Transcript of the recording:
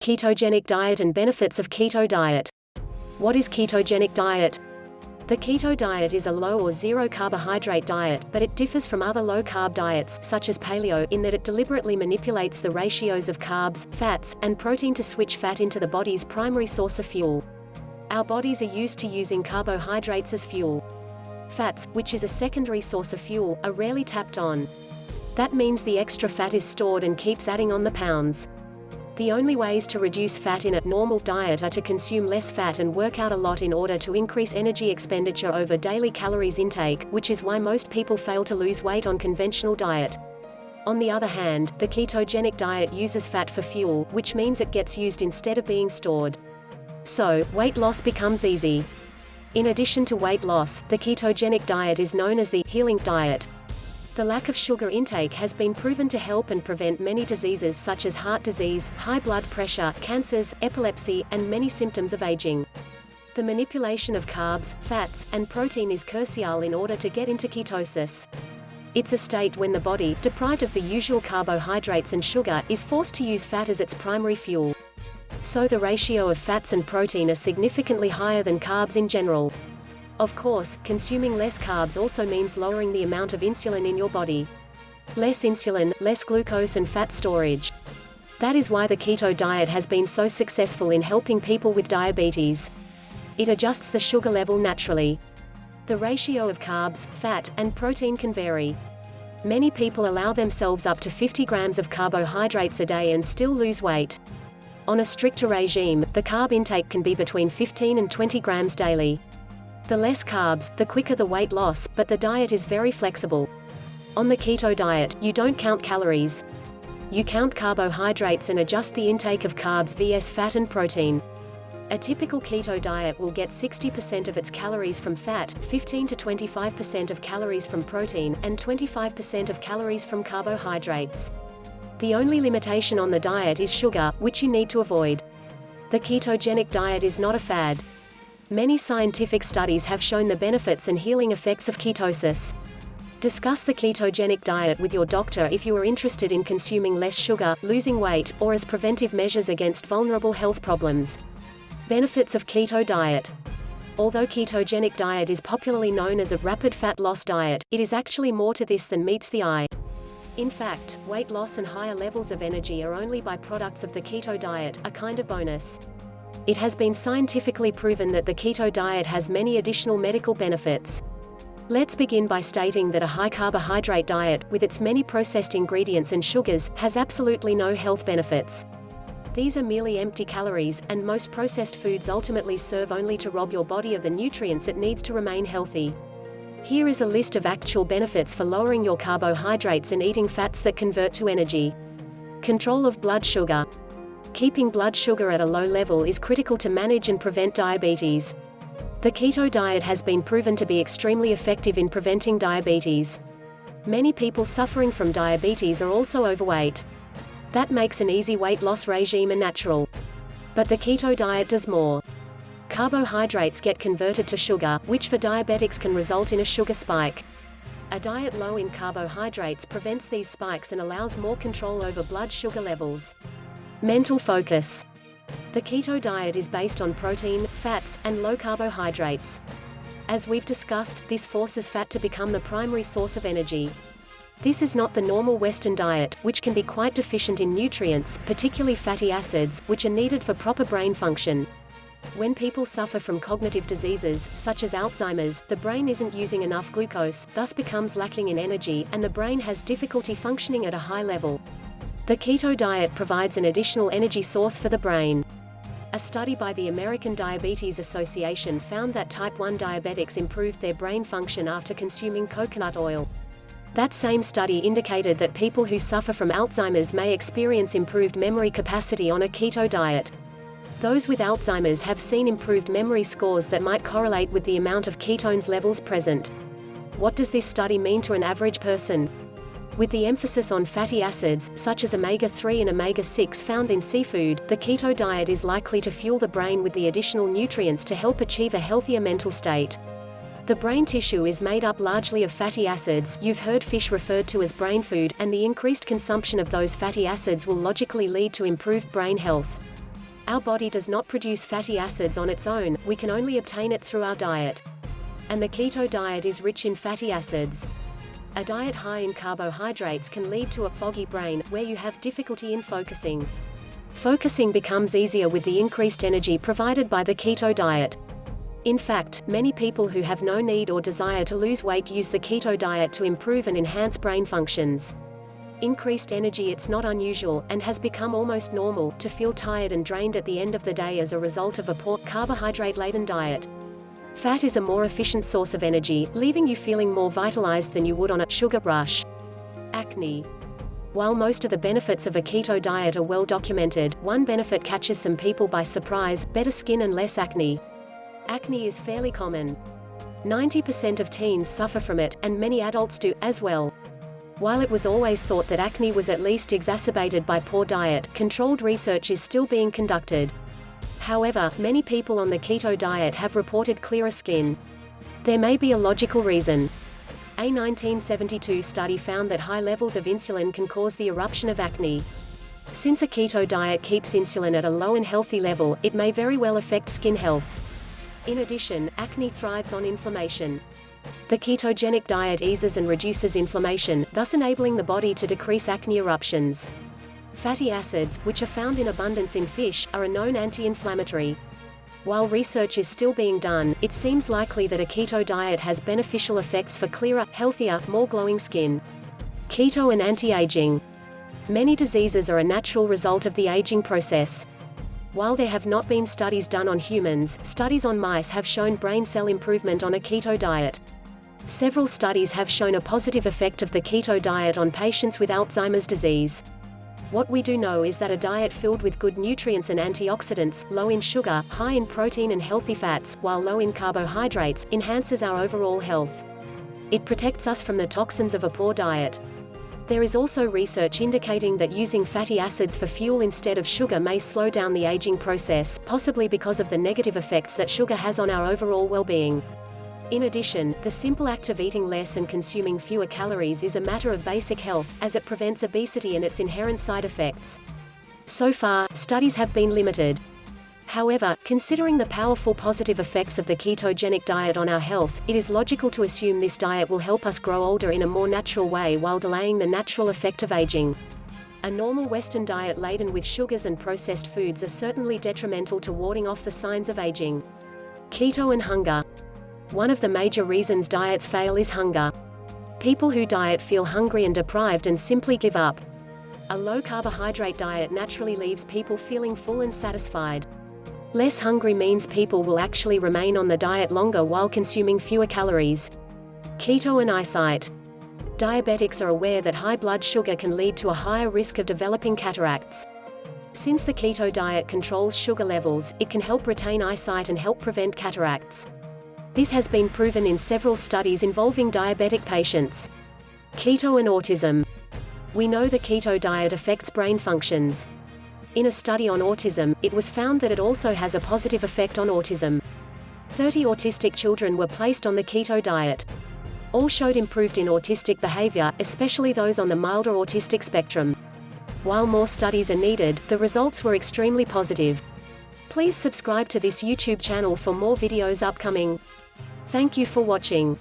Ketogenic diet and benefits of keto diet. What is ketogenic diet? The keto diet is a low or zero carbohydrate diet, but it differs from other low-carb diets, such as Paleo, in that it deliberately manipulates the ratios of carbs, fats, and protein to switch fat into the body's primary source of fuel. Our bodies are used to using carbohydrates as fuel. Fats, which is a secondary source of fuel, are rarely tapped on. That means the extra fat is stored and keeps adding on the pounds. The only ways to reduce fat in a normal diet are to consume less fat and work out a lot in order to increase energy expenditure over daily calories intake, which is why most people fail to lose weight on conventional diet. On the other hand, the ketogenic diet uses fat for fuel, which means it gets used instead of being stored. So, weight loss becomes easy. In addition to weight loss, the ketogenic diet is known as the healing diet. The lack of sugar intake has been proven to help and prevent many diseases such as heart disease, high blood pressure, cancers, epilepsy, and many symptoms of aging. The manipulation of carbs, fats, and protein is crucial in order to get into ketosis. It's a state when the body, deprived of the usual carbohydrates and sugar, is forced to use fat as its primary fuel. So the ratio of fats and protein are significantly higher than carbs in general. Of course, consuming less carbs also means lowering the amount of insulin in your body. Less insulin, less glucose and fat storage. That is why the keto diet has been so successful in helping people with diabetes. It adjusts the sugar level naturally. The ratio of carbs, fat, and protein can vary. Many people allow themselves up to 50 grams of carbohydrates a day and still lose weight. On a stricter regime, the carb intake can be between 15 and 20 grams daily. The less carbs, the quicker the weight loss, but the diet is very flexible. On the keto diet, you don't count calories. You count carbohydrates and adjust the intake of carbs vs fat and protein. A typical keto diet will get 60% of its calories from fat, 15 to 25% of calories from protein, and 25% of calories from carbohydrates. The only limitation on the diet is sugar, which you need to avoid. The ketogenic diet is not a fad. Many scientific studies have shown the benefits and healing effects of ketosis. Discuss the ketogenic diet with your doctor if you are interested in consuming less sugar, losing weight, or as preventive measures against vulnerable health problems. Benefits of keto diet. Although ketogenic diet is popularly known as a rapid fat loss diet, it is actually more to this than meets the eye. In fact, weight loss and higher levels of energy are only byproducts of the keto diet, a kind of bonus. It has been scientifically proven that the keto diet has many additional medical benefits. Let's begin by stating that a high-carbohydrate diet, with its many processed ingredients and sugars, has absolutely no health benefits. These are merely empty calories, and most processed foods ultimately serve only to rob your body of the nutrients it needs to remain healthy. Here is a list of actual benefits for lowering your carbohydrates and eating fats that convert to energy. Control of blood sugar. Keeping blood sugar at a low level is critical to manage and prevent diabetes. The keto diet has been proven to be extremely effective in preventing diabetes. Many people suffering from diabetes are also overweight. That makes an easy weight loss regime a natural. But the keto diet does more. Carbohydrates get converted to sugar, which for diabetics can result in a sugar spike. A diet low in carbohydrates prevents these spikes and allows more control over blood sugar levels. Mental focus. The keto diet is based on protein, fats, and low carbohydrates. As we've discussed, this forces fat to become the primary source of energy. This is not the normal Western diet, which can be quite deficient in nutrients, particularly fatty acids, which are needed for proper brain function. When people suffer from cognitive diseases, such as Alzheimer's, the brain isn't using enough glucose, thus becomes lacking in energy, and the brain has difficulty functioning at a high level. The keto diet provides an additional energy source for the brain. A study by the American Diabetes Association found that type 1 diabetics improved their brain function after consuming coconut oil. That same study indicated that people who suffer from Alzheimer's may experience improved memory capacity on a keto diet. Those with Alzheimer's have seen improved memory scores that might correlate with the amount of ketones levels present. What does this study mean to an average person? With the emphasis on fatty acids, such as omega-3 and omega-6 found in seafood, the keto diet is likely to fuel the brain with the additional nutrients to help achieve a healthier mental state. The brain tissue is made up largely of fatty acids, you've heard fish referred to as brain food, and the increased consumption of those fatty acids will logically lead to improved brain health. Our body does not produce fatty acids on its own, we can only obtain it through our diet. And the keto diet is rich in fatty acids. A diet high in carbohydrates can lead to a foggy brain, where you have difficulty in focusing. Focusing becomes easier with the increased energy provided by the keto diet. In fact, many people who have no need or desire to lose weight use the keto diet to improve and enhance brain functions. Increased energy. It's not unusual, and has become almost normal, to feel tired and drained at the end of the day as a result of a poor, carbohydrate-laden diet. Fat is a more efficient source of energy, leaving you feeling more vitalized than you would on a sugar rush. Acne. While most of the benefits of a keto diet are well documented, one benefit catches some people by surprise: better skin and less acne. Acne is fairly common. 90% of teens suffer from it, and many adults do, as well. While it was always thought that acne was at least exacerbated by poor diet, controlled research is still being conducted. However, many people on the keto diet have reported clearer skin. There may be a logical reason. A 1972 study found that high levels of insulin can cause the eruption of acne. Since a keto diet keeps insulin at a low and healthy level, it may very well affect skin health. In addition, acne thrives on inflammation. The ketogenic diet eases and reduces inflammation, thus enabling the body to decrease acne eruptions. Fatty acids, which are found in abundance in fish, are a known anti-inflammatory. While research is still being done, it seems likely that a keto diet has beneficial effects for clearer, healthier, more glowing skin. Keto and anti-aging. Many diseases are a natural result of the aging process. While there have not been studies done on humans, studies on mice have shown brain cell improvement on a keto diet. Several studies have shown a positive effect of the keto diet on patients with Alzheimer's disease. What we do know is that a diet filled with good nutrients and antioxidants, low in sugar, high in protein and healthy fats, while low in carbohydrates, enhances our overall health. It protects us from the toxins of a poor diet. There is also research indicating that using fatty acids for fuel instead of sugar may slow down the aging process, possibly because of the negative effects that sugar has on our overall well-being. In addition, the simple act of eating less and consuming fewer calories is a matter of basic health, as it prevents obesity and its inherent side effects. So far, studies have been limited. However, considering the powerful positive effects of the ketogenic diet on our health, it is logical to assume this diet will help us grow older in a more natural way while delaying the natural effect of aging. A normal Western diet laden with sugars and processed foods are certainly detrimental to warding off the signs of aging. Keto and hunger. One of the major reasons diets fail is hunger. People who diet feel hungry and deprived and simply give up. A low-carbohydrate diet naturally leaves people feeling full and satisfied. Less hungry means people will actually remain on the diet longer while consuming fewer calories. Keto and eyesight. Diabetics are aware that high blood sugar can lead to a higher risk of developing cataracts. Since the keto diet controls sugar levels, it can help retain eyesight and help prevent cataracts. This has been proven in several studies involving diabetic patients. Keto and autism. We know the keto diet affects brain functions. In a study on autism, it was found that it also has a positive effect on autism. 30 autistic children were placed on the keto diet. All showed improved in autistic behavior, especially those on the milder autistic spectrum. While more studies are needed, the results were extremely positive. Please subscribe to this YouTube channel for more videos upcoming. Thank you for watching.